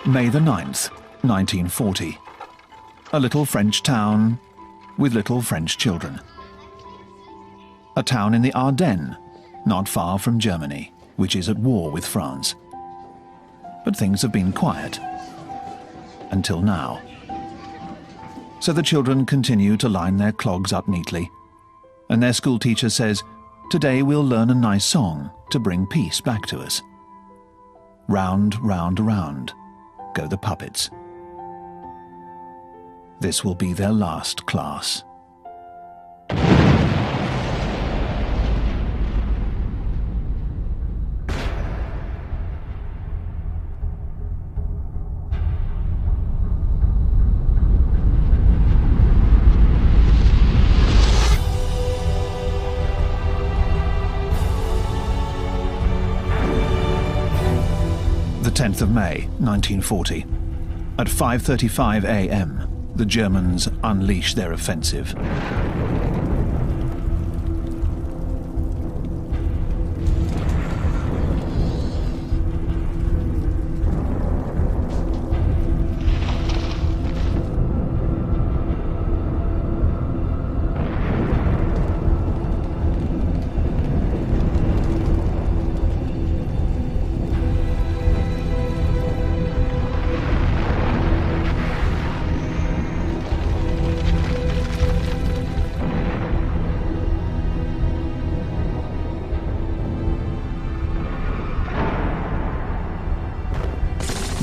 May the 9th, 1940. A little French town with little French children. A town in the Ardennes, not far from Germany, which is at war with France. But things have been quiet. Until now. So the children continue to line their clogs up neatly, and their school teacher says, "Today we'll learn a nice song to bring peace back to us." Round, round, round go the puppets. This will be their last class. The 10th of May, 1940. At 5:35 a.m., the Germans unleash their offensive.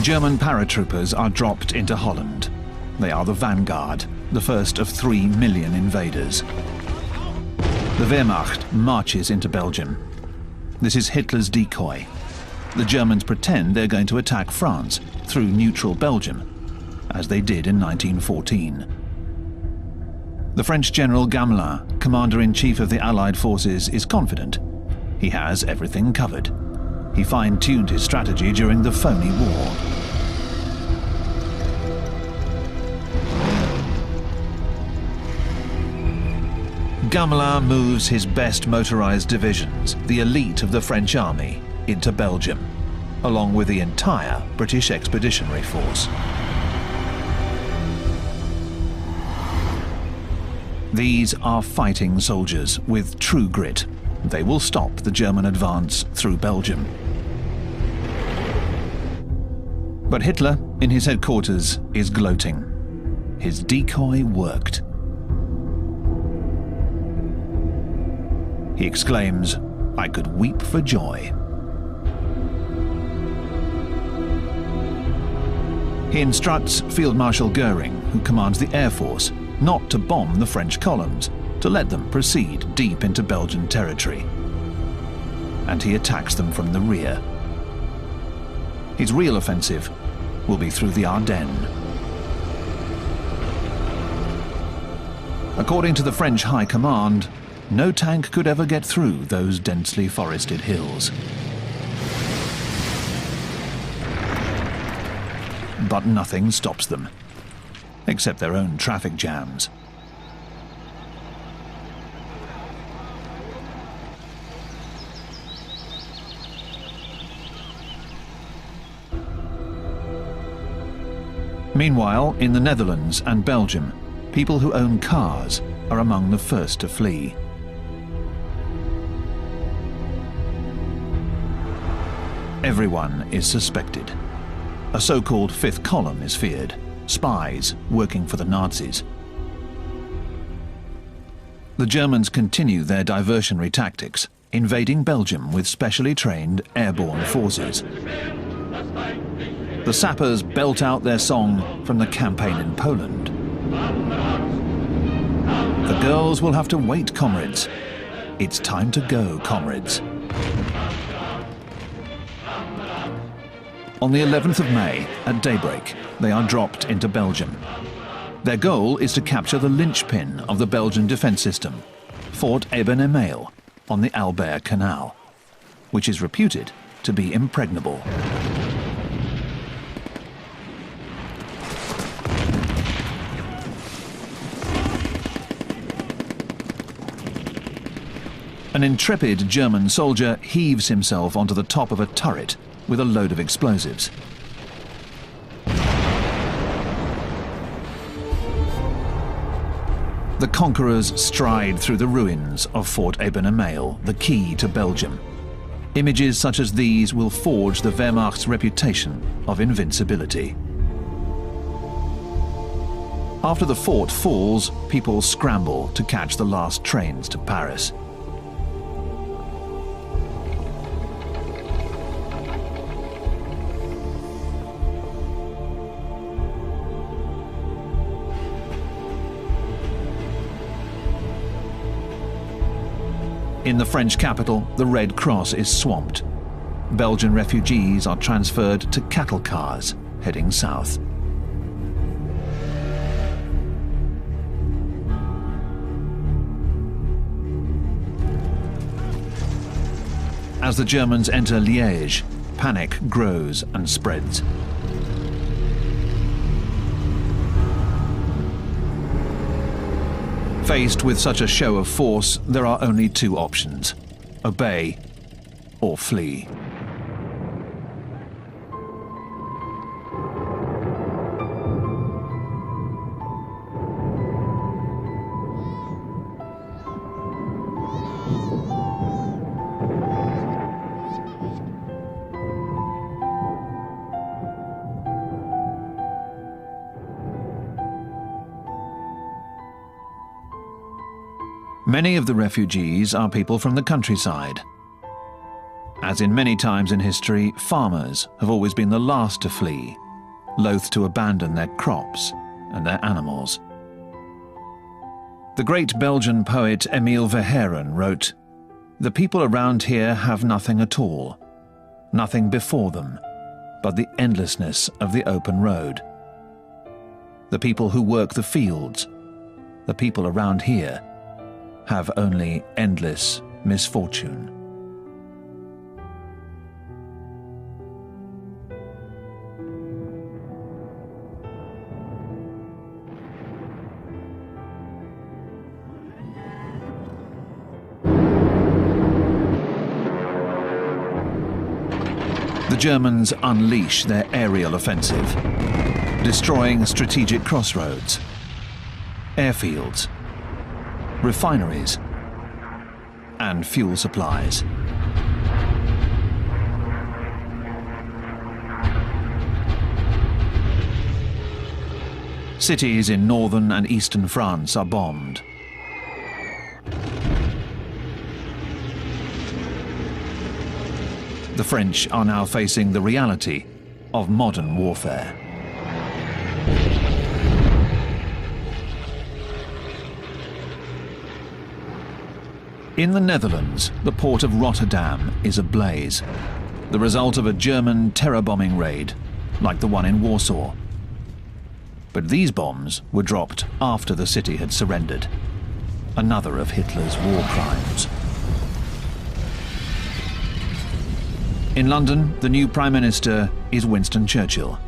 German paratroopers are dropped into Holland. They are the vanguard, the first of 3 million invaders. The Wehrmacht marches into Belgium. This is Hitler's decoy. The Germans pretend they're going to attack France through neutral Belgium, as they did in 1914. The French General Gamelin, Commander-in-Chief of the Allied forces, is confident. He has everything covered. He fine-tuned his strategy during the phony war. Gamelin moves his best motorized divisions, the elite of the French army, into Belgium, along with the entire British Expeditionary Force. These are fighting soldiers with true grit. They will stop the German advance through Belgium. But Hitler, in his headquarters, is gloating. His decoy worked. He exclaims, "I could weep for joy." He instructs Field Marshal Goering, who commands the Air Force, not to bomb the French columns, to let them proceed deep into Belgian territory. And he attacks them from the rear. His real offensive will be through the Ardennes. According to the French High Command, no tank could ever get through those densely forested hills. But nothing stops them, except their own traffic jams. Meanwhile, in the Netherlands and Belgium, people who own cars are among the first to flee. Everyone is suspected. A so-called fifth column is feared, spies working for the Nazis. The Germans continue their diversionary tactics, invading Belgium with specially trained airborne forces. The sappers belt out their song from the campaign in Poland. The girls will have to wait, comrades. It's time to go, comrades. On the 11th of May, at daybreak, they are dropped into Belgium. Their goal is to capture the linchpin of the Belgian defense system, Fort Eben-Emael, on the Albert Canal, which is reputed to be impregnable. An intrepid German soldier heaves himself onto the top of a turret with a load of explosives. The conquerors stride through the ruins of Fort Ebenemehl, the key to Belgium. Images such as these will forge the Wehrmacht's reputation of invincibility. After the fort falls, people scramble to catch the last trains to Paris. In the French capital, the Red Cross is swamped. Belgian refugees are transferred to cattle cars heading south. As the Germans enter Liège, panic grows and spreads. Faced with such a show of force, there are only two options: obey or flee. Many of the refugees are people from the countryside. As in many times in history, farmers have always been the last to flee, loath to abandon their crops and their animals. The great Belgian poet Emile Verhaeren wrote, "The people around here have nothing at all, nothing before them, but the endlessness of the open road. The people who work the fields, the people around here, have only endless misfortune." The Germans unleash their aerial offensive, destroying strategic crossroads, airfields, refineries, and fuel supplies. Cities in northern and eastern France are bombed. The French are now facing the reality of modern warfare. In the Netherlands, the port of Rotterdam is ablaze, the result of a German terror bombing raid, like the one in Warsaw. But these bombs were dropped after the city had surrendered, another of Hitler's war crimes. In London, the new Prime Minister is Winston Churchill.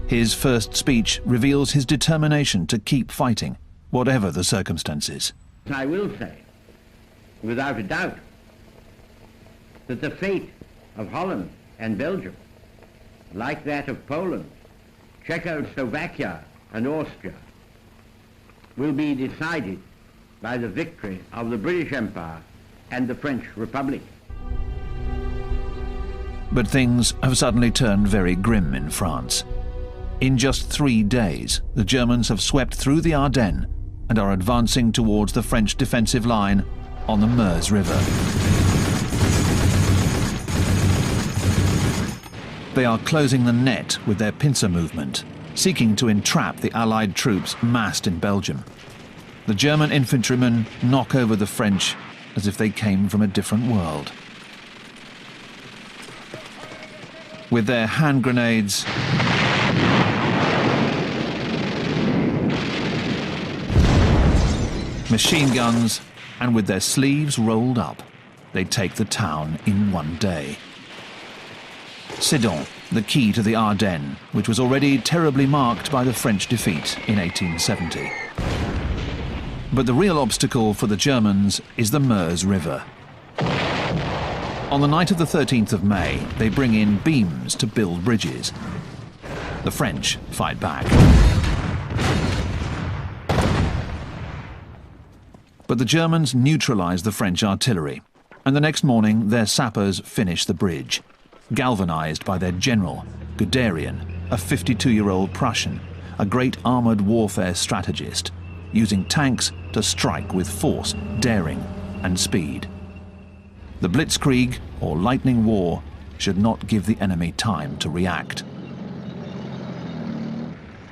His first speech reveals his determination to keep fighting, whatever the circumstances. I will say, without a doubt, that the fate of Holland and Belgium, like that of Poland, Czechoslovakia and Austria, will be decided by the victory of the British Empire and the French Republic. But things have suddenly turned very grim in France. In just 3 days, the Germans have swept through the Ardennes and are advancing towards the French defensive line on the Meuse River. They are closing the net with their pincer movement, seeking to entrap the Allied troops massed in Belgium. The German infantrymen knock over the French as if they came from a different world. With their hand grenades, machine guns, and with their sleeves rolled up, they take the town in one day. Sedan, the key to the Ardennes, which was already terribly marked by the French defeat in 1870. But the real obstacle for the Germans is the Meuse River. On the night of the 13th of May, they bring in beams to build bridges. The French fight back. But the Germans neutralised the French artillery, and the next morning their sappers finished the bridge, galvanised by their general, Guderian, a 52-year-old Prussian, a great armoured warfare strategist, using tanks to strike with force, daring and speed. The Blitzkrieg, or lightning war, should not give the enemy time to react.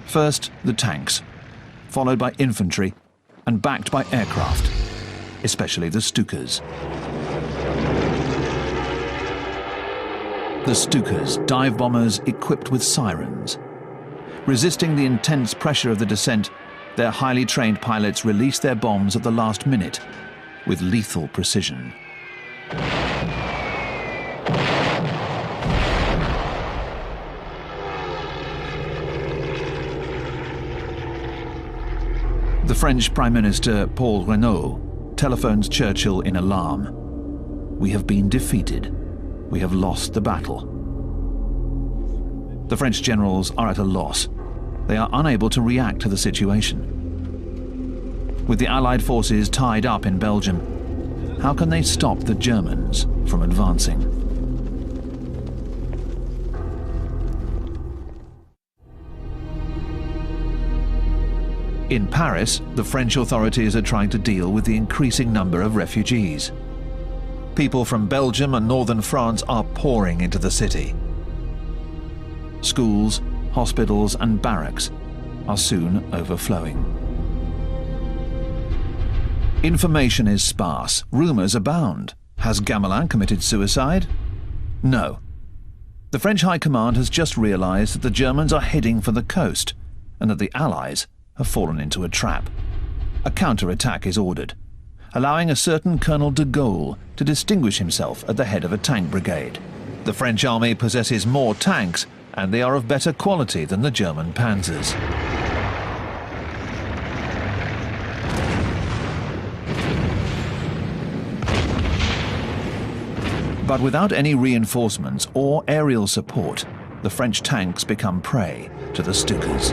First, the tanks, followed by infantry and backed by aircraft, especially the Stukas. The Stukas, dive bombers equipped with sirens. Resisting the intense pressure of the descent, their highly trained pilots released their bombs at the last minute with lethal precision. The French Prime Minister Paul Reynaud telephones Churchill in alarm. "We have been defeated. We have lost the battle." The French generals are at a loss. They are unable to react to the situation. With the Allied forces tied up in Belgium, how can they stop the Germans from advancing? In Paris, the French authorities are trying to deal with the increasing number of refugees. People from Belgium and northern France are pouring into the city. Schools, hospitals and barracks are soon overflowing. Information is sparse, rumours abound. Has Gamelin committed suicide? No. The French High Command has just realised that the Germans are heading for the coast and that the Allies have fallen into a trap. A counter-attack is ordered, allowing a certain Colonel de Gaulle to distinguish himself at the head of a tank brigade. The French army possesses more tanks, and they are of better quality than the German panzers. But without any reinforcements or aerial support, the French tanks become prey to the Stukas.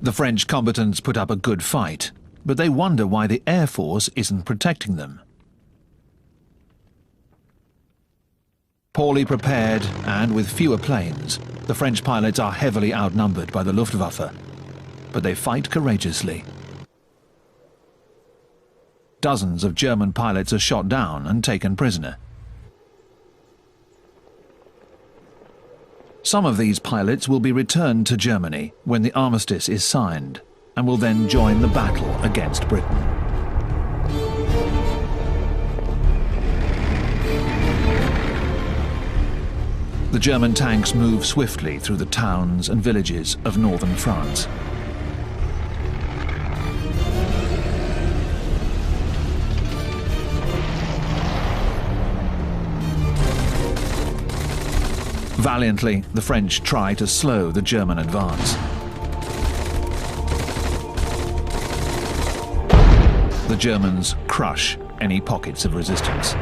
The French combatants put up a good fight, but they wonder why the Air Force isn't protecting them. Poorly prepared and with fewer planes, the French pilots are heavily outnumbered by the Luftwaffe, but they fight courageously. Dozens of German pilots are shot down and taken prisoner. Some of these pilots will be returned to Germany when the armistice is signed and will then join the battle against Britain. The German tanks move swiftly through the towns and villages of northern France. Valiantly, the French try to slow the German advance. The Germans crush any pockets of resistance.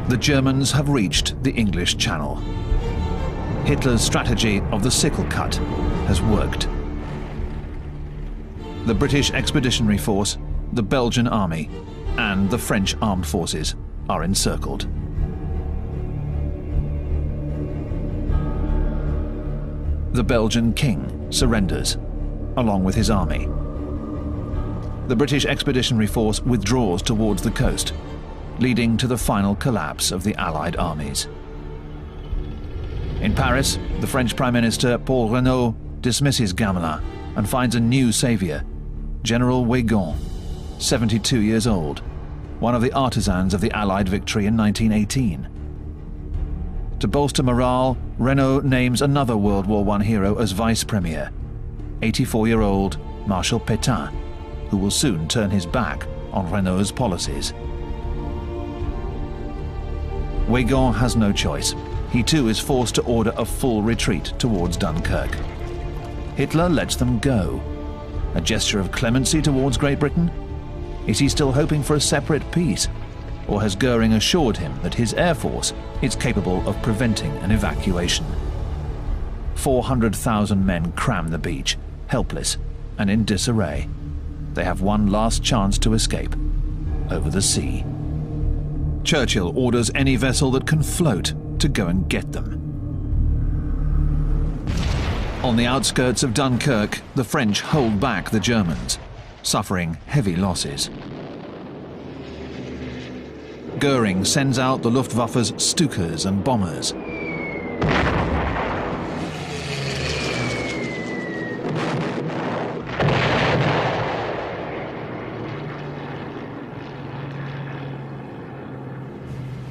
The Germans have reached the English Channel. Hitler's strategy of the sickle cut has worked. The British Expeditionary Force, the Belgian Army, and the French Armed Forces are encircled. The Belgian king surrenders, along with his army. The British Expeditionary Force withdraws towards the coast, leading to the final collapse of the Allied armies. In Paris, the French Prime Minister Paul Reynaud dismisses Gamelin and finds a new saviour, General Weygand, 72 years old, one of the artisans of the Allied victory in 1918. To bolster morale, Reynaud names another World War I hero as vice premier, 84-year-old Marshal Pétain, who will soon turn his back on Renault's policies. Bagian has no choice. He too is forced to order a full retreat towards Dunkirk. Hitler lets them go. A gesture of clemency towards Great Britain? Is he still hoping for a separate peace? Or has Goering assured him that his air force is capable of preventing an evacuation? 400,000 men cram the beach, helpless and in disarray. They have one last chance to escape, over the sea. Churchill orders any vessel that can float to go and get them. On the outskirts of Dunkirk, the French hold back the Germans, suffering heavy losses. Goering sends out the Luftwaffe's Stukas and bombers.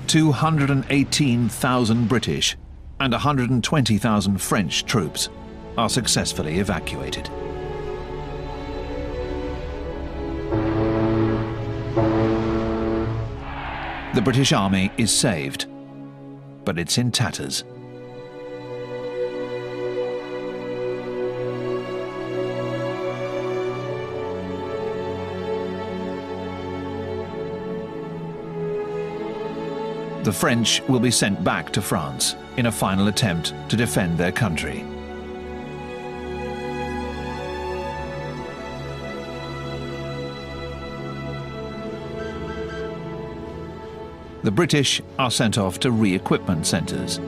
"218,000 British and 120,000 French troops are successfully evacuated. The British Army is saved, but it's in tatters. The French will be sent back to France in a final attempt to defend their country. The British are sent off to re-equipment centres.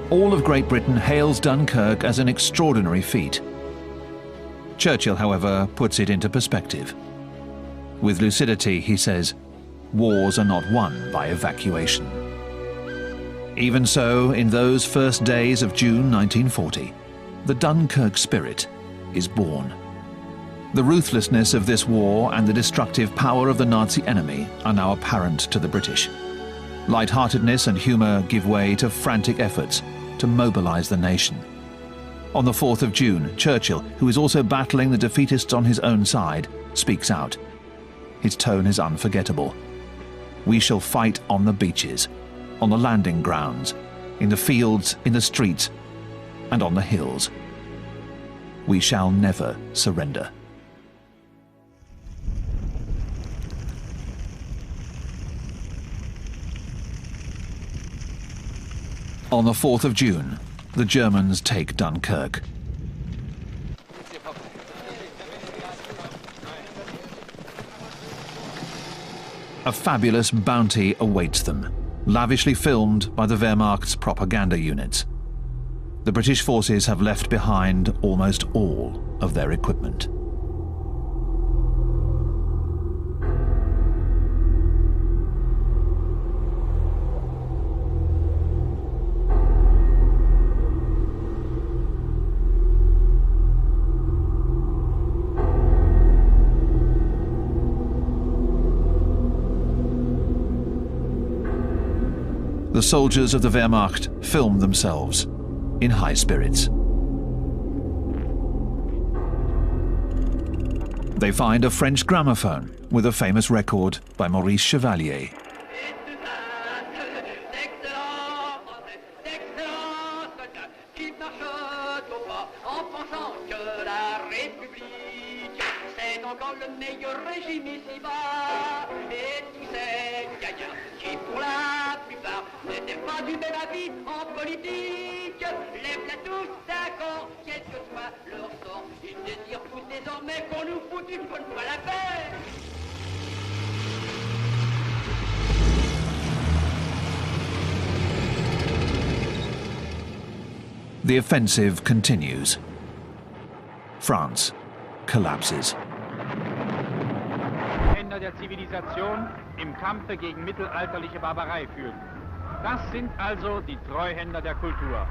All of Great Britain hails Dunkirk as an extraordinary feat. Churchill, however, puts it into perspective. With lucidity, he says, "Wars are not won by evacuation." Even so, in those first days of June 1940, the Dunkirk spirit is born. The ruthlessness of this war and the destructive power of the Nazi enemy are now apparent to the British. Lightheartedness and humour give way to frantic efforts to mobilise the nation. On the 4th of June, Churchill, who is also battling the defeatists on his own side, speaks out. His tone is unforgettable. "We shall fight on the beaches, on the landing grounds, in the fields, in the streets, and on the hills. We shall never surrender." On the 4th of June, the Germans take Dunkirk. A fabulous bounty awaits them, lavishly filmed by the Wehrmacht's propaganda units. The British forces have left behind almost all of their equipment. The soldiers of the Wehrmacht film themselves in high spirits. They find a French gramophone with a famous record by Maurice Chevalier. The offensive continues. France collapses. Länder der Zivilisation im Kampfe gegen mittelalterliche Barbarei führen. Das sind also die Treuhänder der Kultur.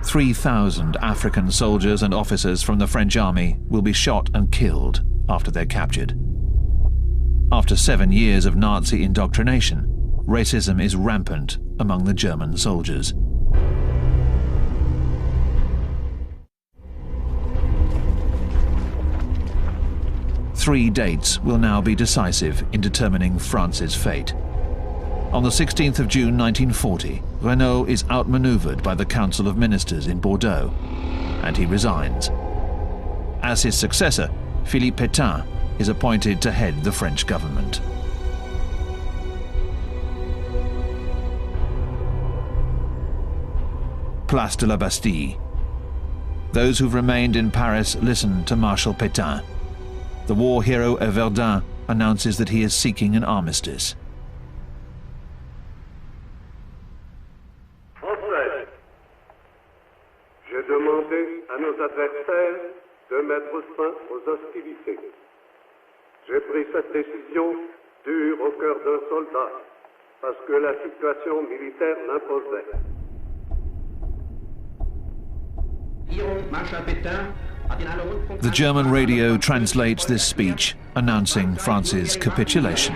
3,000 African soldiers and officers from the French army will be shot and killed after they're captured. After 7 years of Nazi indoctrination, racism is rampant among the German soldiers. 3 dates will now be decisive in determining France's fate. On the 16th of June 1940, Renaud is outmaneuvered by the Council of Ministers in Bordeaux, and he resigns. As his successor, Philippe Pétain is appointed to head the French government. Place de la Bastille. Those who've remained in Paris listen to Marshal Pétain. The war hero at Verdun announces that he is seeking an armistice. Français, j'ai demandé à nos adversaires de mettre fin aux hostilités. J'ai pris cette décision dure au cœur d'un soldat, parce que la situation militaire l'imposait. The German radio translates this speech, announcing France's capitulation.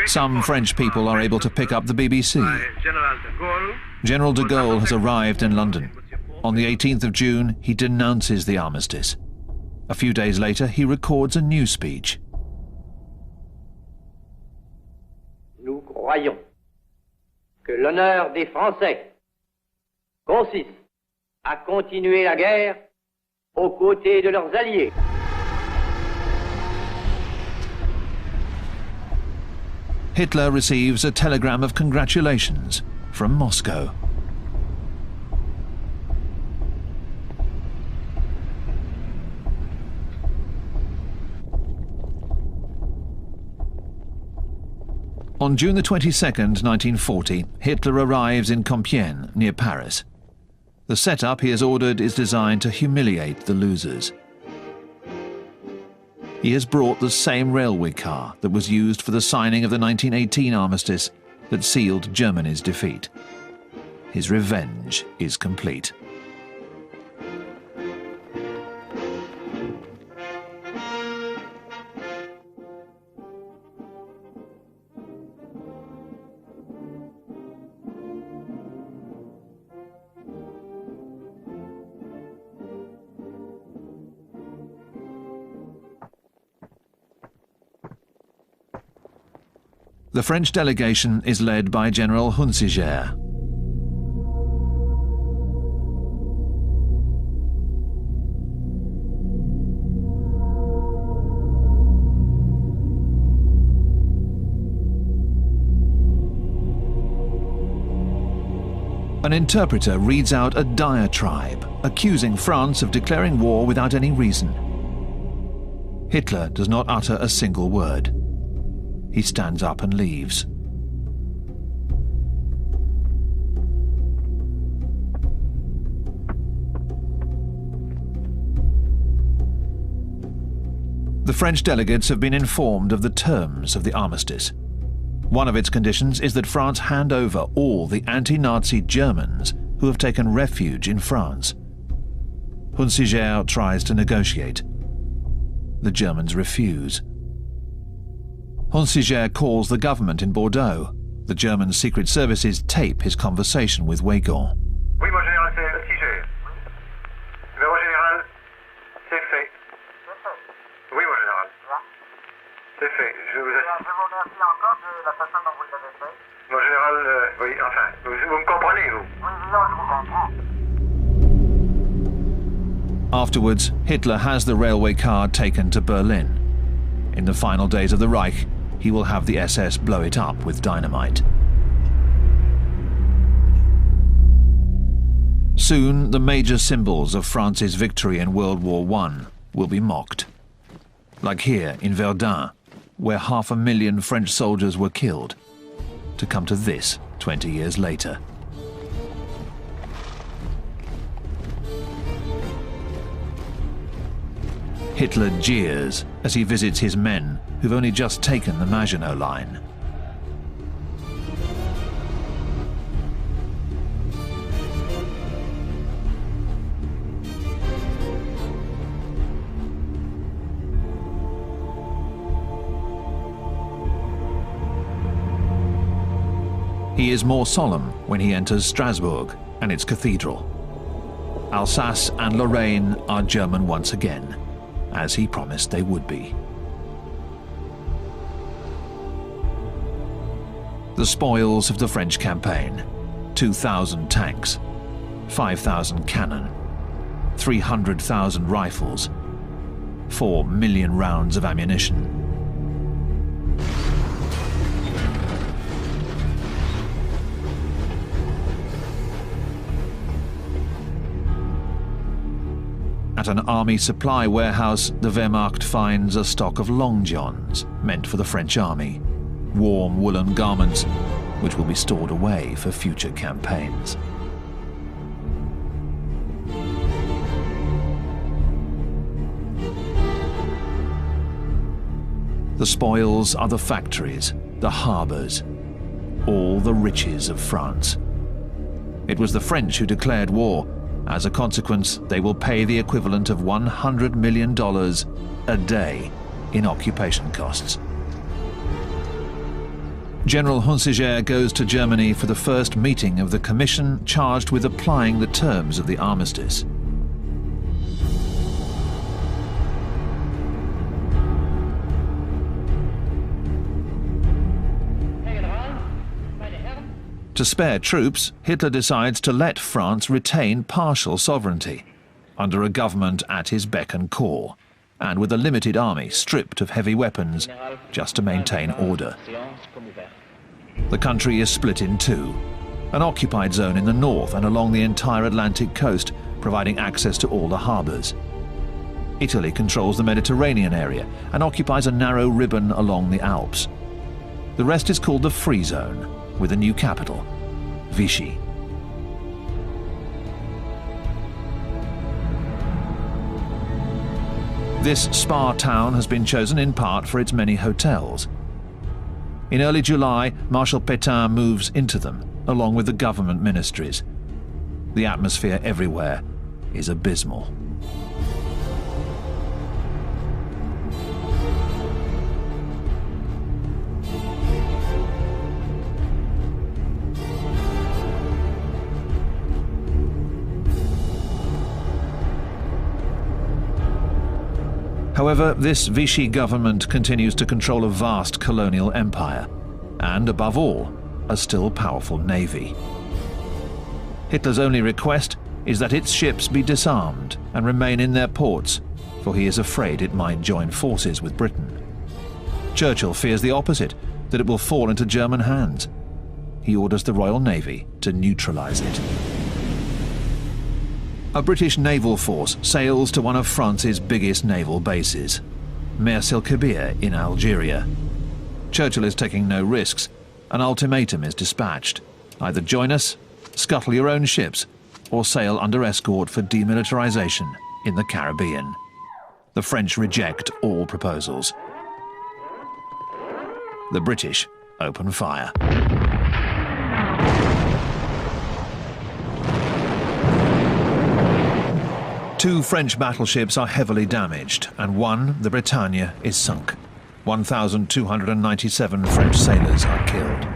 Some French people are able to pick up the BBC. General de Gaulle has arrived in London. On the 18th of June, he denounces the armistice. A few days later, he records a new speech. Nous croyons que l'honneur des Français consiste à continuer la guerre aux côtés de leurs alliés. Hitler receives a telegram of congratulations from Moscow. On June the 22nd, 1940, Hitler arrives in Compiègne, near Paris. The setup he has ordered is designed to humiliate the losers. He has brought the same railway car that was used for the signing of the 1918 armistice that sealed Germany's defeat. His revenge is complete. The French delegation is led by General Hunsiger. An interpreter reads out a diatribe, accusing France of declaring war without any reason. Hitler does not utter a single word. He stands up and leaves. The French delegates have been informed of the terms of the armistice. One of its conditions is that France hand over all the anti-Nazi Germans who have taken refuge in France. Hunsiger tries to negotiate. The Germans refuse. Hunsiger calls the government in Bordeaux. The German secret services tape his conversation with Weygand. Oui, mon général, c'est Hunsiger. Mais mon général, c'est fait. Oui, mon général. C'est fait. Je vous remercie encore de la façon dont vous l'avez fait. Mon général, oui, enfin, vous me comprenez, vous? Oui, non, je vous comprends. Afterwards, Hitler has the railway car taken to Berlin. In the final days of the Reich, he will have the SS blow it up with dynamite. Soon, the major symbols of France's victory in World War I will be mocked. Like here in Verdun, where 500,000 French soldiers were killed, to come to this 20 years later. Hitler jeers as he visits his men who've only just taken the Maginot Line. He is more solemn when he enters Strasbourg and its cathedral. Alsace and Lorraine are German once again, as he promised they would be. The spoils of the French campaign: 2,000 tanks, 5,000 cannon, 300,000 rifles, 4 million rounds of ammunition. At an army supply warehouse, the Wehrmacht finds a stock of long johns meant for the French army, warm woolen garments which will be stored away for future campaigns. The spoils are the factories, the harbours, all the riches of France. It was the French who declared war. As a consequence, they will pay the equivalent of $100 million a day in occupation costs. General Hunsiger goes to Germany for the first meeting of the commission charged with applying the terms of the armistice. To spare troops, Hitler decides to let France retain partial sovereignty, under a government at his beck and call, and with a limited army stripped of heavy weapons, just to maintain order. The country is split in two, an occupied zone in the north and along the entire Atlantic coast, providing access to all the harbours. Italy controls the Mediterranean area and occupies a narrow ribbon along the Alps. The rest is called the Free Zone, with a new capital, Vichy. This spa town has been chosen in part for its many hotels. In early July, Marshal Pétain moves into them, along with the government ministries. The atmosphere everywhere is abysmal. However, this Vichy government continues to control a vast colonial empire, and above all, a still powerful navy. Hitler's only request is that its ships be disarmed and remain in their ports, for he is afraid it might join forces with Britain. Churchill fears the opposite, that it will fall into German hands. He orders the Royal Navy to neutralize it. A British naval force sails to one of France's biggest naval bases, Mers el-Kébir in Algeria. Churchill is taking no risks. An ultimatum is dispatched: either join us, scuttle your own ships, or sail under escort for demilitarization in the Caribbean. The French reject all proposals. The British open fire. Two French battleships are heavily damaged, and one, the Britannia, is sunk. 1,297 French sailors are killed.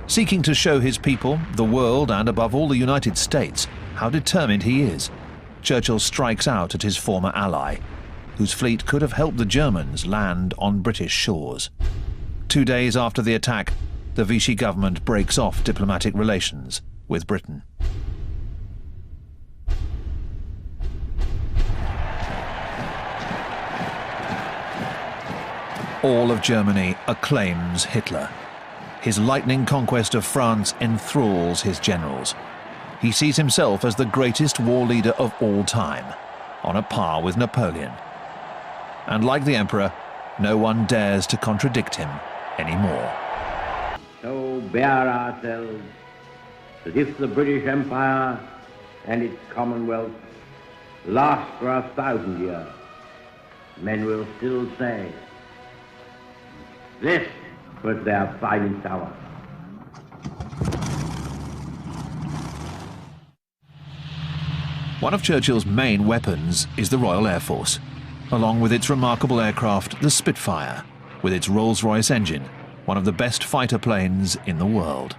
Seeking to show his people, the world, and above all the United States, how determined he is, Churchill strikes out at his former ally, whose fleet could have helped the Germans land on British shores. 2 days after the attack, the Vichy government breaks off diplomatic relations with Britain. All of Germany acclaims Hitler. His lightning conquest of France enthralls his generals. He sees himself as the greatest war leader of all time, on a par with Napoleon. And like the Emperor, no one dares to contradict him anymore. So bear ourselves that if the British Empire and its Commonwealth last for 1,000 years, men will still say, this was their finest hour. One of Churchill's main weapons is the Royal Air Force, along with its remarkable aircraft, the Spitfire, with its Rolls-Royce engine, one of the best fighter planes in the world.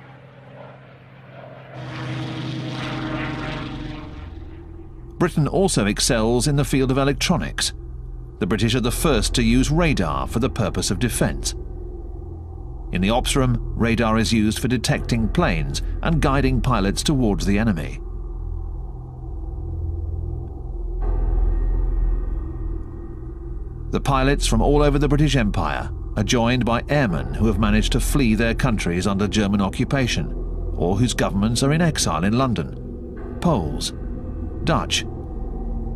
Britain also excels in the field of electronics. The British are the first to use radar for the purpose of defence. In the ops room, radar is used for detecting planes and guiding pilots towards the enemy. The pilots from all over the British Empire are joined by airmen who have managed to flee their countries under German occupation, or whose governments are in exile in London. Poles, Dutch,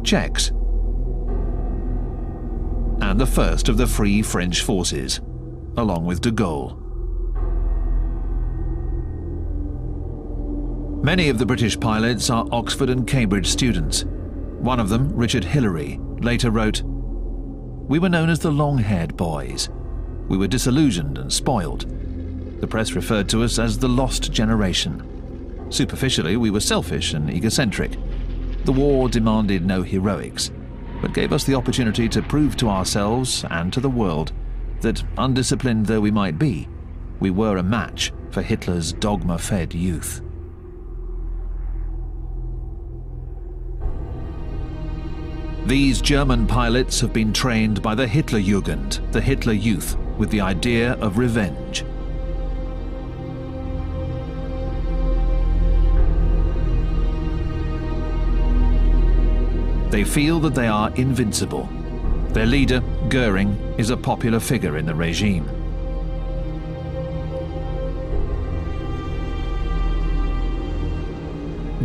Czechs, and the first of the Free French forces, along with de Gaulle. Many of the British pilots are Oxford and Cambridge students. One of them, Richard Hillary, later wrote, "We were known as the long-haired boys. We were disillusioned and spoiled. The press referred to us as the lost generation. Superficially, we were selfish and egocentric. The war demanded no heroics, but gave us the opportunity to prove to ourselves and to the world that, undisciplined though we might be, we were a match for Hitler's dogma-fed youth." These German pilots have been trained by the Hitlerjugend, the Hitler Youth, with the idea of revenge. They feel that they are invincible. Their leader, Goering, is a popular figure in the regime.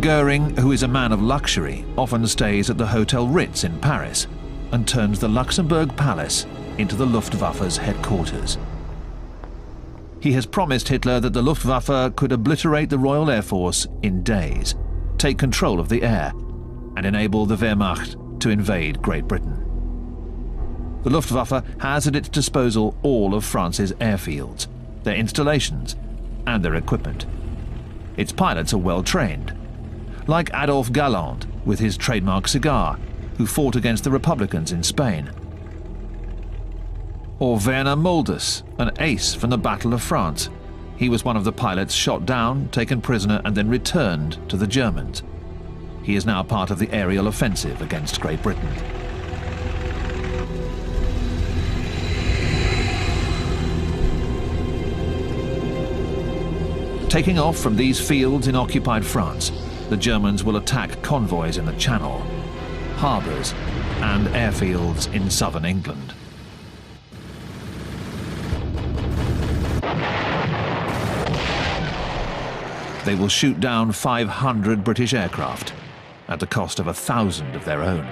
Goering, who is a man of luxury, often stays at the Hotel Ritz in Paris and turns the Luxembourg Palace into the Luftwaffe's headquarters. He has promised Hitler that the Luftwaffe could obliterate the Royal Air Force in days, take control of the air, and enable the Wehrmacht to invade Great Britain. The Luftwaffe has at its disposal all of France's airfields, their installations, and their equipment. Its pilots are well trained, like Adolphe Galland with his trademark cigar, who fought against the Republicans in Spain. Or Werner Mulders, an ace from the Battle of France. He was one of the pilots shot down, taken prisoner, and then returned to the Germans. He is now part of the aerial offensive against Great Britain. Taking off from these fields in occupied France, the Germans will attack convoys in the Channel, harbours, and airfields in southern England. They will shoot down 500 British aircraft at the cost of 1,000 of their own.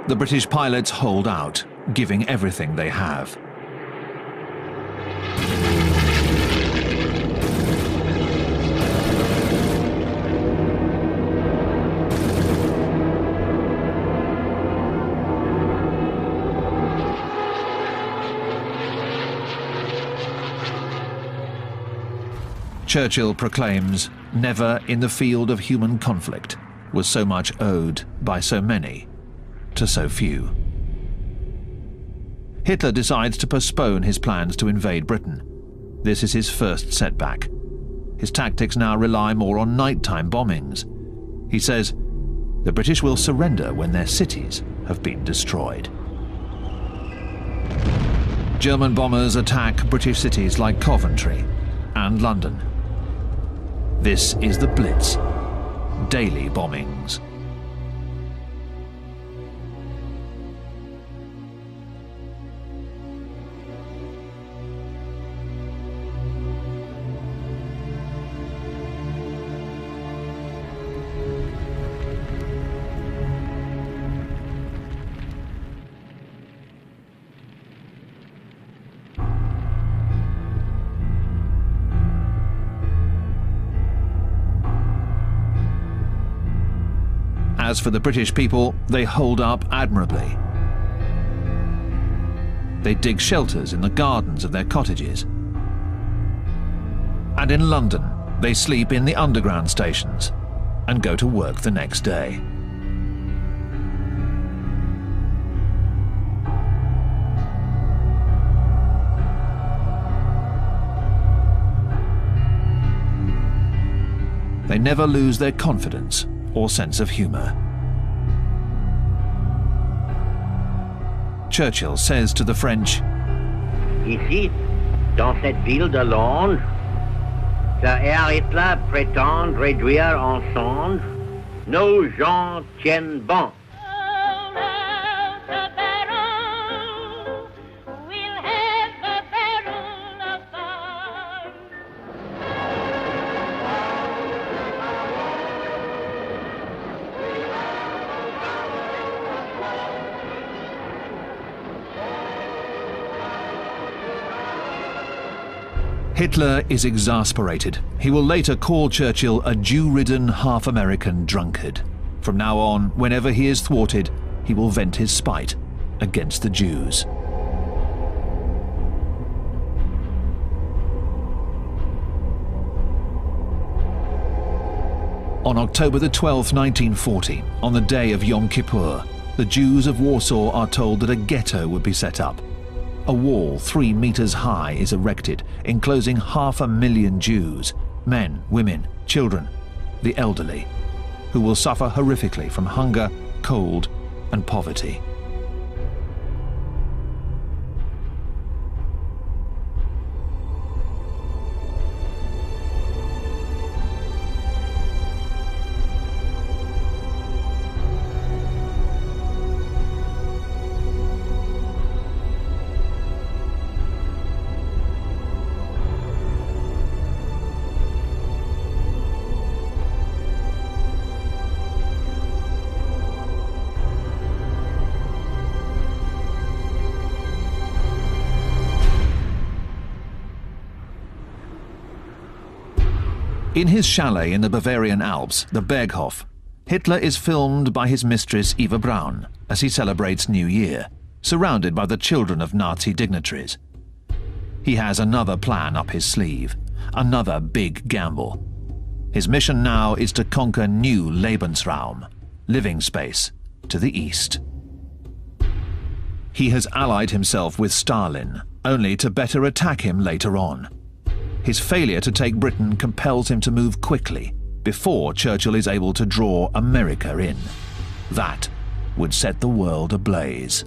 The British pilots hold out, giving everything they have. Churchill proclaims, "Never in the field of human conflict was so much owed by so many to so few." Hitler decides to postpone his plans to invade Britain. This is his first setback. His tactics now rely more on nighttime bombings. He says, "The British will surrender when their cities have been destroyed." German bombers attack British cities like Coventry and London. This is the Blitz, daily bombings. As for the British people, they hold up admirably. They dig shelters in the gardens of their cottages. And in London, they sleep in the underground stations and go to work the next day. never lose their confidence or sense of humour. Churchill says to the French, Ici, dans cette ville de Londres, que Herr Hitler prétend réduire en cendres, nos gens tiennent bon. Hitler is exasperated. He will later call Churchill a Jew-ridden half-American drunkard. From now on, whenever he is thwarted, he will vent his spite against the Jews. On October the 12th, 1940, on the day of Yom Kippur, the Jews of Warsaw are told that a ghetto would be set up. A wall 3 meters high is erected, enclosing 500,000 Jews, men, women, children, the elderly, who will suffer horrifically from hunger, cold, and poverty. In his chalet in the Bavarian Alps, the Berghof, Hitler is filmed by his mistress Eva Braun as he celebrates New Year, surrounded by the children of Nazi dignitaries. He has another plan up his sleeve, another big gamble. His mission now is to conquer new Lebensraum, living space, to the east. He has allied himself with Stalin, only to better attack him later on. His failure to take Britain compels him to move quickly, before Churchill is able to draw America in. That would set the world ablaze.